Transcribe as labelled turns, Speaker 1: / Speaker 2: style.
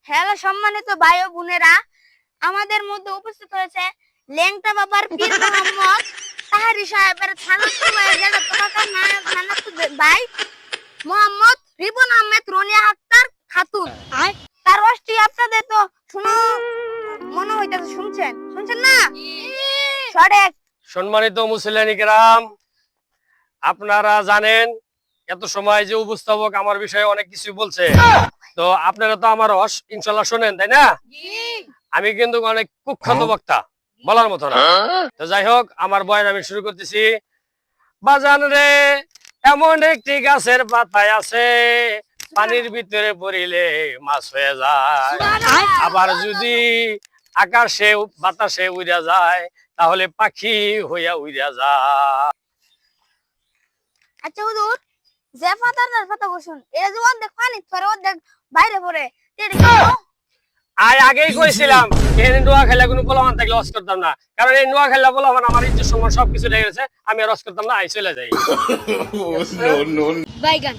Speaker 1: Hello সম্মানিত ভাই ও বোনেরা, আমাদের মধ্যে উপস্থিত হয়েছে লেংটা বাবার পীর মোহাম্মদ তাহারি সাহেবের ছানাতো ভাই, যেটা তোমার নায়ক ছানাতো ভাই মোহাম্মদ রিবন আহমেদ রনিয়া আক্তার খাতুন। তার অষ্টি আপনাদের তো শুনো মনে হইতেছে, শুনছেন না? সরেক
Speaker 2: সম্মানিত মুসলিয়ানি কেরাম, আপনারা জানেন এত সময় যে উপস্থাপক আমার বিষয়ে অনেক কিছু বলছে, তো আপনারা তো আমার ইনশাল্লাহ শোনেন, তাই না? আমি কিন্তু অনেক কুখ্যাত বক্তা, বলার মতো না। তো যাই হোক, আমার বয়ান আমি শুরু করতেছি। বাজান রে, এমন একটি গাছের পাতায় আছে, পানির ভিতরে পড়িলে মাছ হয়ে যায়, আবার যদি আকাশে বাতাসে উড়া যায় তাহলে পাখি হইয়া উড়া যায়।
Speaker 1: আচ্ছা হুজুর, যে পাতার কথা বসুন, এটা যে অর্ধেক পানি পরে অর্ধেক বাইরে পড়ে, এটা কি?
Speaker 2: আগেই কইছিলাম এখানে নোয়া খেলা কোনো পোলামান থাকলে রস করতাম না, কারণ এই নোয়া খেলা পোলামান আমার ইজ্জত সম্মান সবকিছু রেখে গেছে, আমি আর রস করতাম না, আই চলে যাই।
Speaker 1: বাইগান